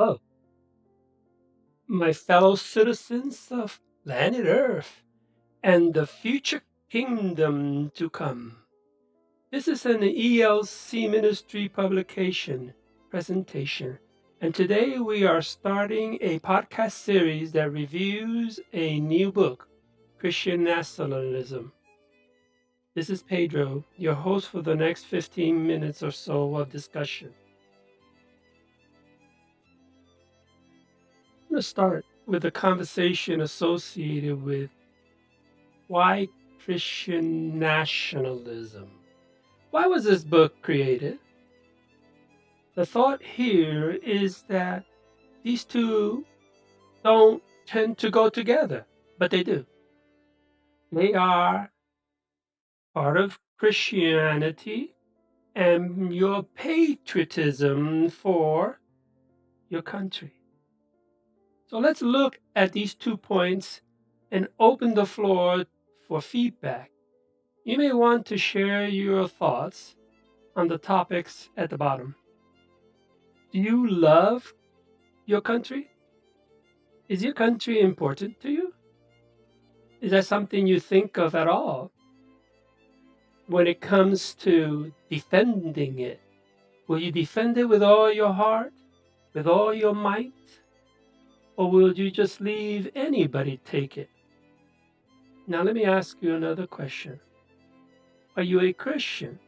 Oh, my fellow citizens of planet Earth and the future kingdom to come. This is an ELC Ministry publication presentation, and today we are starting a podcast series that reviews a new book, Christian Nationalism. This is Pedro, your host for the next 15 minutes or so of discussion. I'm going to start with a conversation associated with why Christian nationalism. Why was this book created? The thought here is that these two don't tend to go together, but they do. They are part of Christianity and your patriotism for your country. So let's look at these 2 points and open the floor for feedback. You may want to share your thoughts on the topics at the bottom. Do you love your country? Is your country important to you? Is that something you think of at all when it comes to defending it? Will you defend it with all your heart, with all your might? Or will you just leave anybody take it? Now, let me ask you another question. Are you a Christian?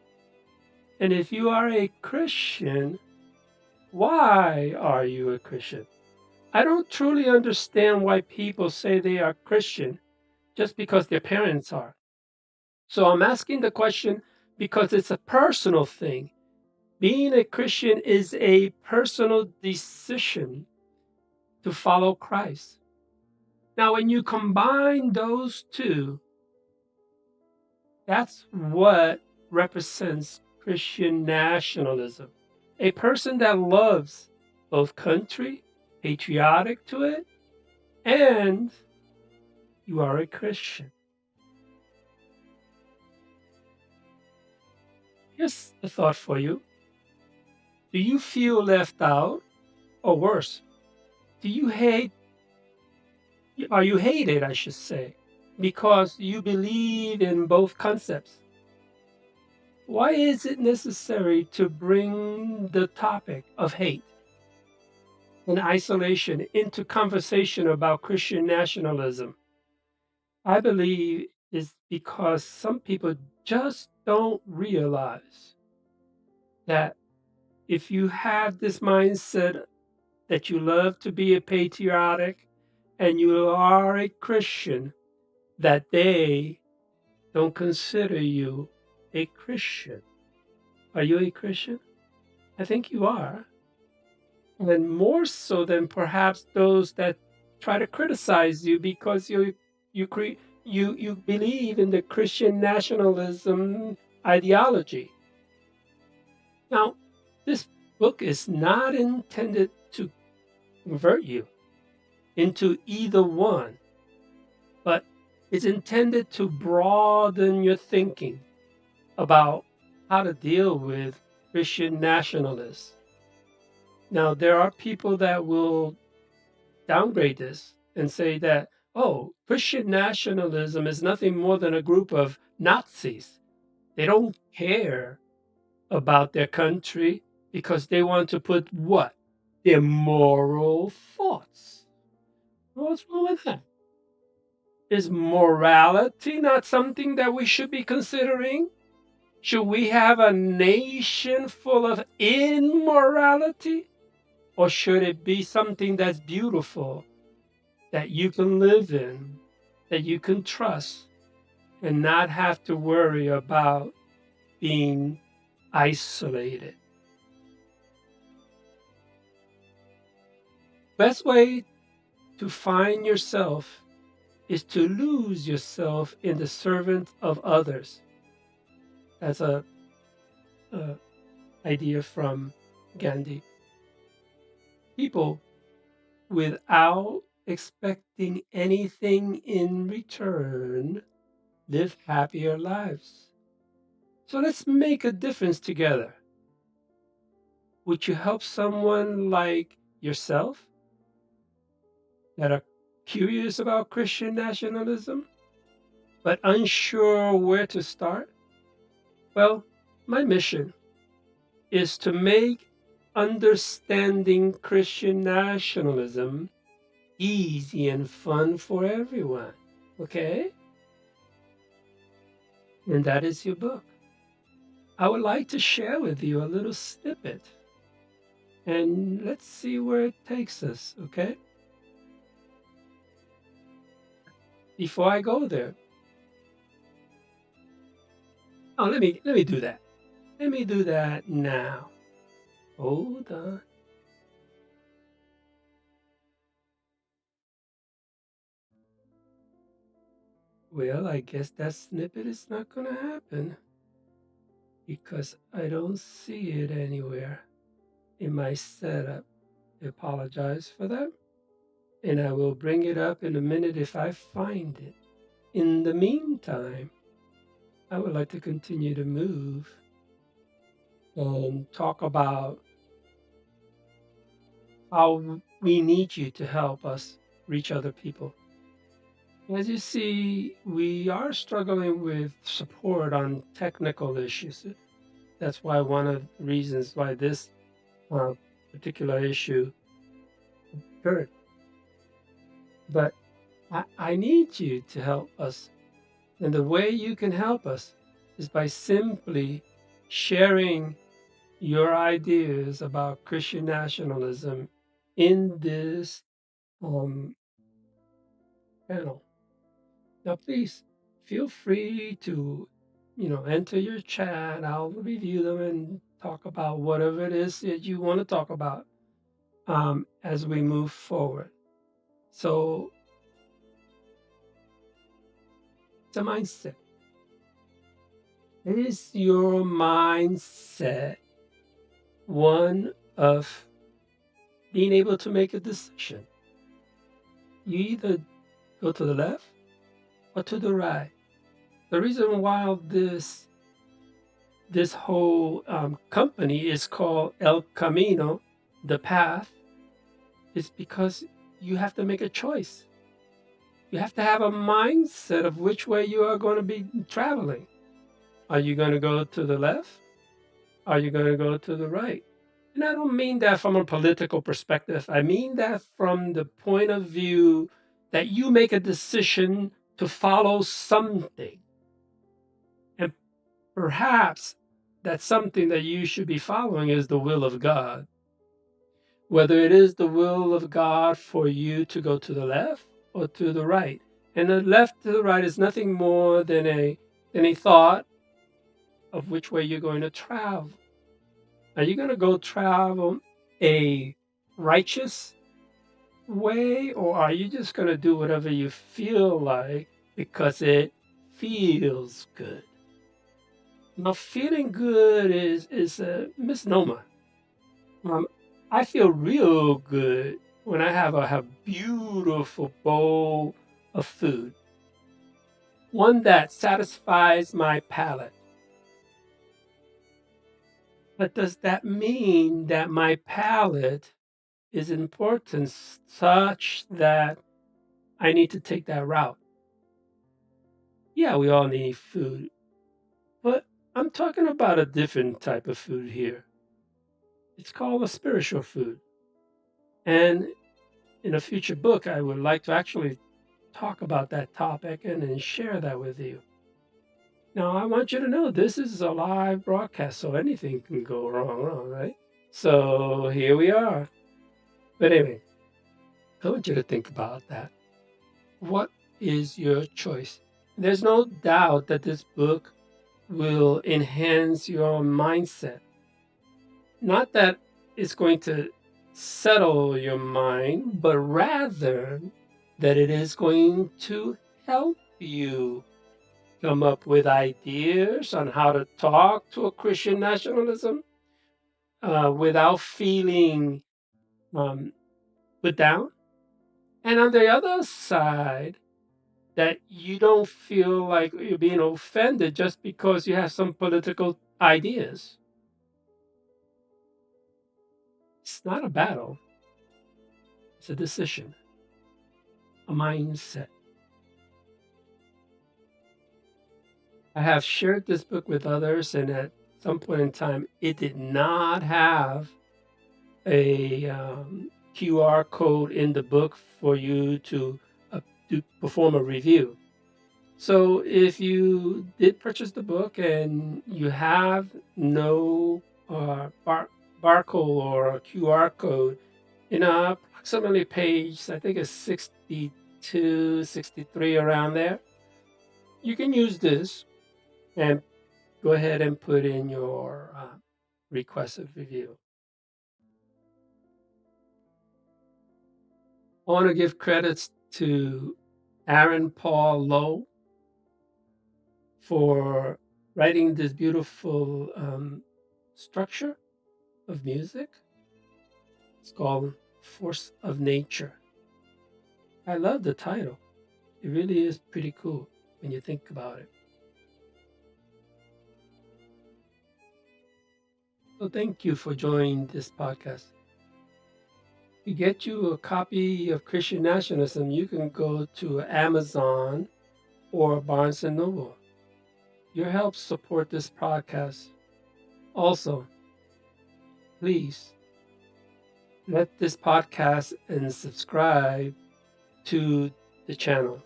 And if you are a Christian, why are you a Christian? I don't truly understand why people say they are Christian just because their parents are. So I'm asking the question because it's a personal thing. Being a Christian is a personal decision to follow Christ. Now, when you combine those two, that's what represents Christian nationalism. A person that loves both country, patriotic to it, and you are a Christian. Here's a thought for you. Do you feel left out? Or worse, do you hate, are you hated, I should say, because you believe in both concepts? Why is it necessary to bring the topic of hate and isolation into conversation about Christian nationalism? I believe it's because some people just don't realize that if you have this mindset that you love to be a patriotic and you are a Christian, that they don't consider you a Christian. Are you a Christian? I think you are. And more so than perhaps those that try to criticize you because you you believe in the Christian nationalism ideology. Now, this book is not intended to convert you into either one, but it's intended to broaden your thinking about how to deal with Christian nationalists. Now, there are people that will downgrade this and say that, oh, Christian nationalism is nothing more than a group of Nazis. They don't care about their country because they want to put what? Their moral thoughts. What's wrong with that? Is morality not something that we should be considering? Should we have a nation full of immorality? Or should it be something that's beautiful, that you can live in, that you can trust, and not have to worry about being isolated? Best way to find yourself is to lose yourself in the servant of others. That's a idea from Gandhi. People, without expecting anything in return, live happier lives. So let's make a difference together. Would you help someone like yourself that are curious about Christian nationalism but unsure where to start? Well, my mission is to make understanding Christian nationalism easy and fun for everyone. Okay? And that is your book. I would like to share with you a little snippet and let's see where it takes us. Okay? Before I go there, oh, let me do that. Let me do that now. Hold on. Well, I guess that snippet is not going to happen because I don't see it anywhere in my setup. I apologize for that. And I will bring it up in a minute if I find it. In the meantime, I would like to continue to move and talk about how we need you to help us reach other people. As you see, we are struggling with support on technical issues. That's why one of the reasons why this uh, particular issue occurred. But I need you to help us. And the way you can help us is by simply sharing your ideas about Christian nationalism in this um, panel. Now, please feel free to, enter your chat. I'll review them and talk about whatever it is that you want to talk about as we move forward. So, it's a mindset. Is your mindset one of being able to make a decision? You either go to the left or to the right. The reason why this whole company is called El Camino, the path, is because you have to make a choice. You have to have a mindset of which way you are going to be traveling. Are you going to go to the left? Are you going to go to the right? And I don't mean that from a political perspective. I mean that from the point of view that you make a decision to follow something. And perhaps that something that you should be following is the will of God. Whether it is the will of God for you to go to the left or to the right. And the left to the right is nothing more than a thought of which way you're going to travel. Are you going to go travel a righteous way, or are you just going to do whatever you feel like because it feels good? Now, feeling good is a misnomer. Um, I feel real good when I have a beautiful bowl of food, one that satisfies my palate. But does that mean that my palate is important such that I need to take that route? Yeah, we all need food, but I'm talking about a different type of food here. It's called a spiritual food. And in a future book, I would like to actually talk about that topic and then share that with you. Now, I want you to know this is a live broadcast, so anything can go wrong, right? So here we are. But anyway, I want you to think about that. What is your choice? There's no doubt that this book will enhance your mindset. Not that it's going to settle your mind, but rather that it is going to help you come up with ideas on how to talk to a Christian nationalism without feeling um, put down. And on the other side, that you don't feel like you're being offended just because you have some political ideas. It's not a battle. It's a decision, a mindset. I have shared this book with others, and at some point in time, it did not have a QR code in the book for you to perform a review. So if you did purchase the book and you have no barcode or a QR code, in approximately page, I think it's 62, 63 around there, you can use this and go ahead and put in your requested review. I want to give credits to Aaron Paul Lowe for writing this beautiful structure of music. It's called Force of Nature. I love the title. It really is pretty cool when you think about it. So thank you for joining this podcast. To get you a copy of Christian Nationalism, you can go to Amazon or Barnes and Noble. Your help support this podcast. Also, please let this podcast and subscribe to the channel.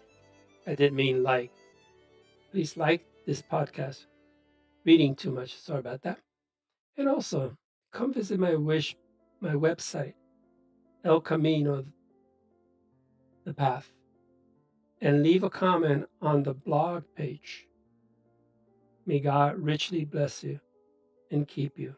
I didn't mean like. Please like this podcast. Reading too much, sorry about that. And also, come visit my website, El Camino, the path, and leave a comment on the blog page. May God richly bless you and keep you.